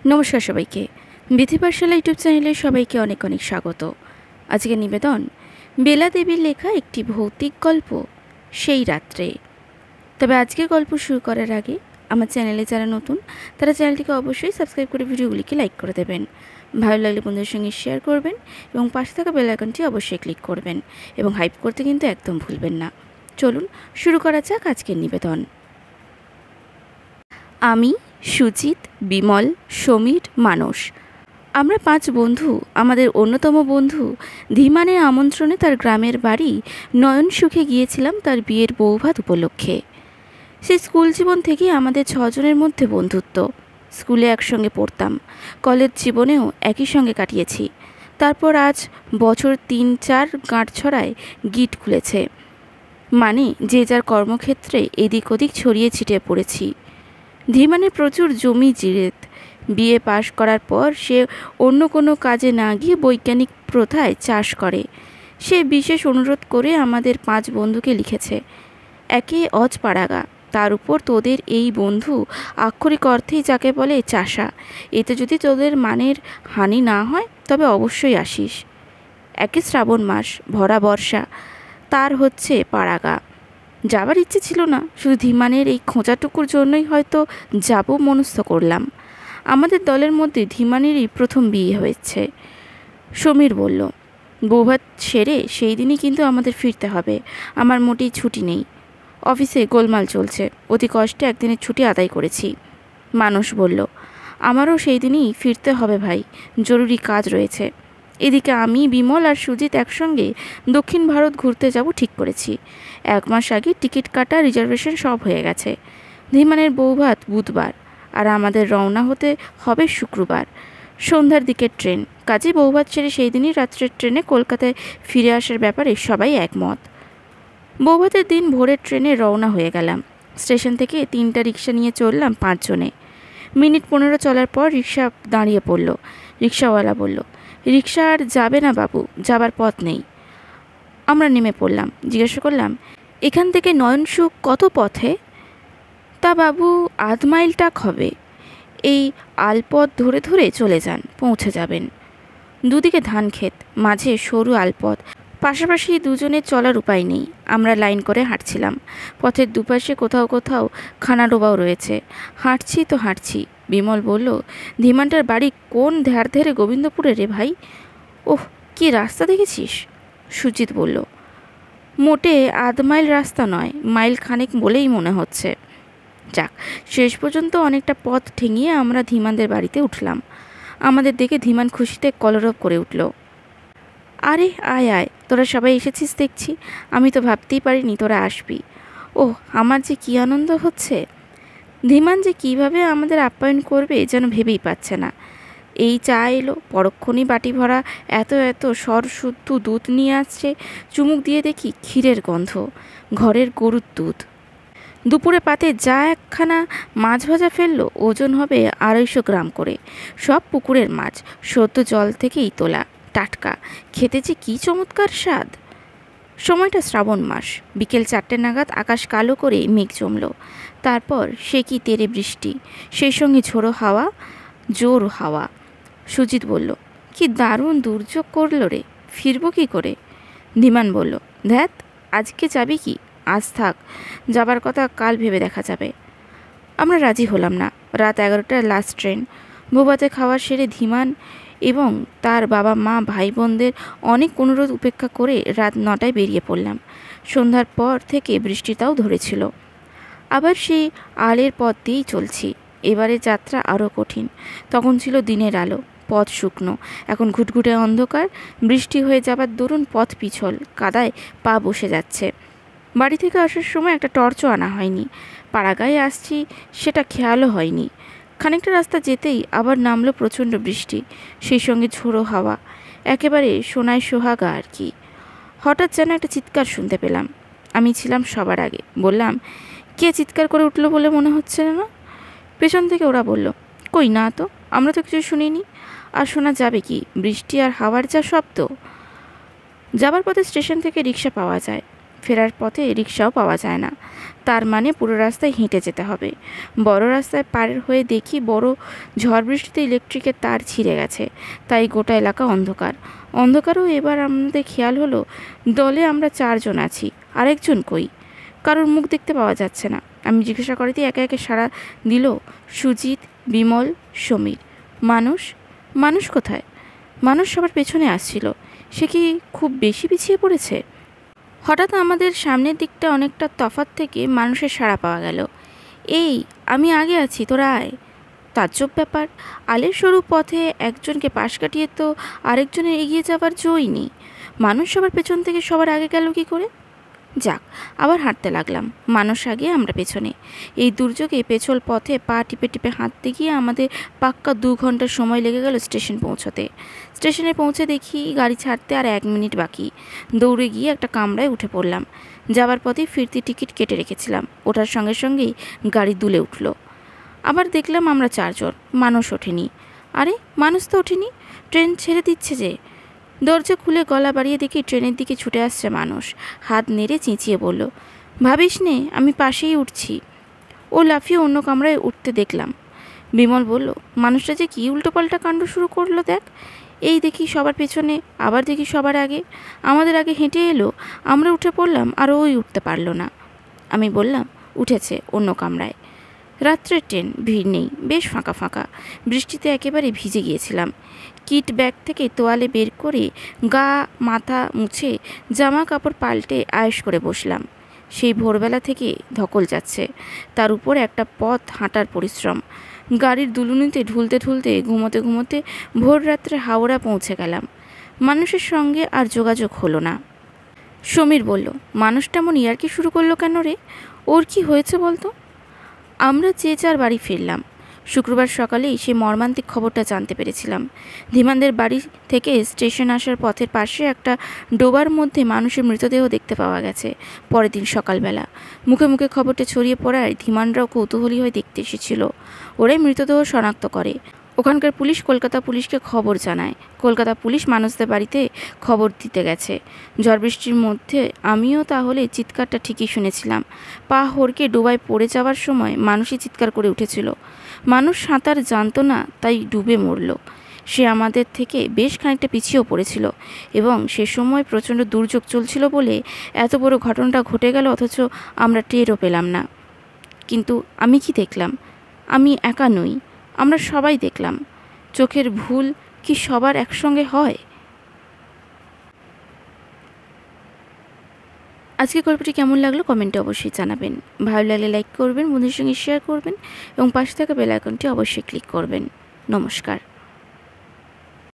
নমস্কার সবাইকে। বিথি পাঠশালা ইউটিউব চ্যানেলে সবাইকে অনেক অনেক স্বাগত। আজকে নিবেদন বেলা দেবীর লেখা একটি ভৌতিক গল্প, সেই রাত্রে। তবে আজকের গল্প শুরু করার আগে আমার চ্যানেলে যারা নতুন তারা চ্যানেলটিকে অবশ্যই সাবস্ক্রাইব করে ভিডিওগুলিকে লাইক করে দেবেন। ভালো লাগলে বন্ধুদের সঙ্গে শেয়ার করবেন এবং পাশে থাকা বেল আইকনটি অবশ্যই ক্লিক করবেন এবং হাইপ করতে কিন্তু একদম ভুলবেন না। চলুন শুরু করা যাক আজকের নিবেদন। আমি, সুজিত, বিমল, সমীর, মানস, আমরা 5 বন্ধু আমাদের অন্যতম বন্ধু ধীমানের আমন্ত্রণে তার গ্রামের বাড়ি নয়ন সুখে গিয়েছিলাম তার বিয়ের বৌভাত উপলক্ষে। সেই স্কুল জীবন থেকেই আমাদের 6 জনের মধ্যে বন্ধুত্ব। স্কুলে একসঙ্গে পড়তাম, কলেজ জীবনেও একই সঙ্গে কাটিয়েছি। তারপর আজ বছর 3-4 গাঁটছড়ায় গিট খুলেছে, মানে যে যার কর্মক্ষেত্রে এদিক ওদিক ছড়িয়ে ছিটিয়ে পড়েছি। ধীমানের প্রচুর জমি জিরেত। বিএ পাশ করার পর সে অন্য কোনো কাজে না গিয়ে বৈজ্ঞানিক প্রথায় চাষ করে। সে বিশেষ অনুরোধ করে আমাদের 5 বন্ধুকে লিখেছে। একে অজপাড়াগা, তার উপর তোদের এই বন্ধু আক্ষরিক অর্থেই যাকে বলে চাষা। এতে যদি তোদের মানের হানি না হয় তবে অবশ্যই আসিস। একে শ্রাবণ মাস, ভরা বর্ষা, তার হচ্ছে পাড়াগা। যাবার ইচ্ছে ছিল না, শুধু ধীমানের এই খোঁচাটুকুর জন্যই হয়তো যাব মনস্থ করলাম। আমাদের দলের মধ্যে ধীমানেরই প্রথম বিয়ে হয়েছে। সমীর বলল, বৌভাত সেরে সেই দিনই কিন্তু আমাদের ফিরতে হবে। আমার মোটেই ছুটি নেই, অফিসে গোলমাল চলছে, অতি কষ্টে একদিনের ছুটি আদায় করেছি। মানস বলল, আমারও সেই দিনই ফিরতে হবে ভাই, জরুরি কাজ রয়েছে। এদিকে আমি, বিমল আর সুজিত একসঙ্গে দক্ষিণ ভারত ঘুরতে যাব ঠিক করেছি। 1 মাস আগে টিকিট কাটা, রিজার্ভেশন সব হয়ে গেছে। ধীমানের বৌভাত বুধবার আর আমাদের রওনা হতে হবে শুক্রবার সন্ধ্যার দিকের ট্রেন। কাজেই বৌভাত ছেড়ে সেই দিনই রাত্রের ট্রেনে কলকাতায় ফিরে আসার ব্যাপারে সবাই একমত। বৌভাতের দিন ভোরের ট্রেনে রওনা হয়ে গেলাম। স্টেশন থেকে 3টা রিক্সা নিয়ে চললাম 5 জনে। মিনিট 15 চলার পর রিক্সা দাঁড়িয়ে পড়ল। রিক্সাওয়ালা বলল, রিক্সা আর যাবে না বাবু, যাবার পথ নেই। আমরা নেমে পড়লাম। জিজ্ঞাসা করলাম, এখান থেকে নয়নসুখ কত পথে? তা বাবু, আধ মাইল টাক হবে। এই আলপথ ধরে ধরে চলে যান, পৌঁছে যাবেন। দুদিকে ধান ক্ষেত, মাঝে সরু আলপথ, পাশাপাশি দুজনের চলার উপায় নেই। আমরা লাইন করে হাঁটছিলাম। পথের দুপাশে কোথাও কোথাও খানাডোবাও রয়েছে। হাঁটছি তো হাঁটছি। বিমল বলল, ধীমানটার বাড়ি কোন ধার ধারে গোবিন্দপুরে রে ভাই? ওহ, কি রাস্তা দেখেছিস? সুজিত বলল, মোটে আধ মাইল রাস্তা নয়, মাইল খানেক বলেই মনে হচ্ছে। যাক, শেষ পর্যন্ত অনেকটা পথ ঠেঙিয়ে আমরা ধীমানদের বাড়িতে উঠলাম। আমাদের দেখে ধীমান খুশিতে কলরব করে উঠল। আরে আয় আয়, তোরা সবাই এসেছিস দেখছি। আমি তো ভাবতেই পারিনি তোরা আসবি। ওহ, আমার যে কী আনন্দ হচ্ছে। ধীমান যে কিভাবে আমাদের আপ্যায়ন করবে যেন ভেবেই পাচ্ছে না। এই চা এলো, পরক্ষণই বাটি ভরা এত এত সরশুদ্ধ দুধ নিয়ে আসছে। চুমুক দিয়ে দেখি ক্ষীরের গন্ধ, ঘরের গরুর দুধ। দুপুরে পাতে যা একখানা মাছ ভাজা ফেললো, ওজন হবে 250 গ্রাম করে। সব পুকুরের মাছ, সদ্য জল থেকেই তোলা, টাটকা। খেতে যে কী চমৎকার স্বাদ। সময়টা শ্রাবণ মাস। বিকেল 4টে নাগাদ আকাশ কালো করে মেঘ জমল। তারপর সে কি তেরে বৃষ্টি, সেই সঙ্গে ঝোড়ো হাওয়া, জোর হাওয়া। সুজিত বলল, কি দারুণ দুর্যোগ করলো রে, ফিরবো কী করে? ধীমান বলল, ধ্যাত, আজকে যাবি কি? আজ থাক, যাবার কথা কাল ভেবে দেখা যাবে। আমরা রাজি হলাম না। রাত 11টার লাস্ট ট্রেন। বৌভাতে খাওয়া সেরে ধীমান এবং তার বাবা মা ভাই বোনদের অনেক অনুরোধ উপেক্ষা করে রাত 9টায় বেরিয়ে পড়লাম। সন্ধ্যার পর থেকে বৃষ্টিটাও ধরেছিল। আবার সেই আলের পথ দিয়েই চলছি। এবারে যাত্রা আরও কঠিন। তখন ছিল দিনের আলো, পথ শুকনো। এখন ঘুটঘুটে অন্ধকার। বৃষ্টি হয়ে যাবার দরুন পথ পিছল, কাদায় পা বসে যাচ্ছে। বাড়ি থেকে আসার সময় একটা টর্চও আনা হয়নি। পাড়াগাঁয়ে আসছি সেটা খেয়ালও হয়নি। খানিকটা রাস্তা যেতেই আবার নামলো প্রচণ্ড বৃষ্টি, সেই সঙ্গে ঝোড়ো হাওয়া, একেবারে সোনায় সোহাগা আর কি। হঠাৎ যেন একটা চিৎকার শুনতে পেলাম। আমি ছিলাম সবার আগে। বললাম, কে চিৎকার করে উঠলো বলে মনে হচ্ছে না? পেছন থেকে ওরা বলল, কই না তো, আমরা তো কিছু শুনিনি। আর শোনা যাবে কি, বৃষ্টি আর হাওয়ার যা শব্দ। যাবার পথে স্টেশন থেকে রিক্সা পাওয়া যায়। ফেরার পথে রিক্সাও পাওয়া যায় না, তার মানে পুরো রাস্তায় হেঁটে যেতে হবে। বড় রাস্তায় পার হয়ে দেখি বড় ঝড় বৃষ্টিতে ইলেকট্রিকের তার ছিঁড়ে গেছে, তাই গোটা এলাকা অন্ধকার। অন্ধকারও এবার আমাদের খেয়াল হলো দলে আমরা 4 জন আছি, আরেকজন কই? কারোর মুখ দেখতে পাওয়া যাচ্ছে না। আমি জিজ্ঞাসা করিতে একে একে সাড়া দিল সুজিত, বিমল, সমীর। মানুষ? মানুষ কোথায়? মানুষ সবার পেছনে আসছিল। সে কি খুব বেশি পিছিয়ে পড়েছে? হঠাৎ আমাদের সামনের দিকটা অনেকটা তফাৎ থেকে মানুষের সাড়া পাওয়া গেল। এই, আমি আগে আছি, তোরা আয়। তাজ্জব ব্যাপার, আলের সরু পথে একজনকে পাশ কাটিয়ে তো আরেকজনের এগিয়ে যাবার জোই নেই। মানুষ সবার পেছন থেকে সবার আগে গেল কি করে? যাক, আবার হাঁটতে লাগলাম। মানুষ আগে, আমরা পেছনে। এই দুর্যোগে পেছল পথে পা টিপে টিপে হাঁটতে গিয়ে আমাদের পাক্কা 2 ঘন্টা সময় লেগে গেল স্টেশন পৌঁছতে। স্টেশনে পৌঁছে দেখি গাড়ি ছাড়তে আর 1 মিনিট বাকি। দৌড়ে গিয়ে একটা কামরায় উঠে পড়লাম। যাবার পথে ফিরতি টিকিট কেটে রেখেছিলাম। ওঠার সঙ্গে সঙ্গেই গাড়ি দুলে উঠল। আবার দেখলাম আমরা 4 জন, মানুষ ওঠেনি। আরে, মানুষ তো ওঠেনি, ট্রেন ছেড়ে দিচ্ছে যে। দরজা খুলে গলা বাড়িয়ে দেখি ট্রেনের দিকে ছুটে আসছে মানুষ। হাত নেড়ে চেঁচিয়ে বলল, ভাবিস নে, আমি পাশেই উঠছি। ও লাফিয়ে অন্য কামরায় উঠতে দেখলাম। বিমল বলল, মানুষটা যে কী উল্টোপাল্টা কাণ্ড শুরু করলো দেখ। এই দেখি সবার পেছনে, আবার দেখি সবার আগে। আমাদের আগে হেঁটে এলো, আমরা উঠে পড়লাম আর ওই উঠতে পারলো না। আমি বললাম, উঠেছে অন্য কামরায়। রাত্রের ট্রেন, ভিড় নেই, বেশ ফাঁকা ফাঁকা। বৃষ্টিতে একেবারে ভিজে গিয়েছিলাম। কিট ব্যাগ থেকে তোয়ালে বের করে গা মাথা মুছে জামা কাপড় পাল্টে আয়েশ করে বসলাম। সেই ভোরবেলা থেকে ধকল যাচ্ছে, তার উপর একটা পথ হাঁটার পরিশ্রম। গাড়ির দুলুনিতে ঢুলতে ঢুলতে ঘুমোতে ঘুমোতে ভোর রাত্রে হাওড়া পৌঁছে গেলাম। মানুষের সঙ্গে আর যোগাযোগ হলো না। সমীর বলল, মানুষটা এমন ইয়ার্কি শুরু করলো কেন রে? ওর কি হয়েছে বলতো? আমরা যে যার বাড়ি ফিরলাম। শুক্রবার সকালেই সে মর্মান্তিক খবরটা জানতে পেরেছিলাম। ধীমানদের বাড়ি থেকে স্টেশন আসার পথের পাশে একটা ডোবার মধ্যে মানুষের মৃতদেহ দেখতে পাওয়া গেছে পরের দিন সকালবেলা। মুখে মুখে খবরটা ছড়িয়ে পড়ায় ধীমানরাও কৌতূহলী হয়ে দেখতে এসেছিল। ওরাই মৃতদেহ শনাক্ত করে। ওখানকার পুলিশ কলকাতা পুলিশকে খবর জানায়। কলকাতা পুলিশ মানুষদের বাড়িতে খবর দিতে গেছে। ঝড় বৃষ্টির মধ্যে আমিও তাহলে চিৎকারটা ঠিকই শুনেছিলাম। পা হড়কে ডোবায় পড়ে যাওয়ার সময় মানুষই চিৎকার করে উঠেছিল। মানুষ সাঁতার জানতো না, তাই ডুবে মরল। সে আমাদের থেকে বেশ খানিকটা পিছিয়েও পড়েছিল এবং সে সময় প্রচণ্ড দুর্যোগ চলছিল বলে এত বড় ঘটনাটা ঘটে গেল, অথচ আমরা টেরও পেলাম না। কিন্তু আমি কি দেখলাম? আমি একা নই, আমরা সবাই দেখলাম। চোখের ভুল কি সবার একসঙ্গে হয়? আজকে গল্পটি কেমন লাগলো কমেন্টে অবশ্যই জানাবেন। ভালো লাগলে লাইক করবেন, বন্ধুদের সঙ্গে শেয়ার করবেন এবং পাশে থাকা বেল আইকনটি অবশ্যই ক্লিক করবেন। নমস্কার।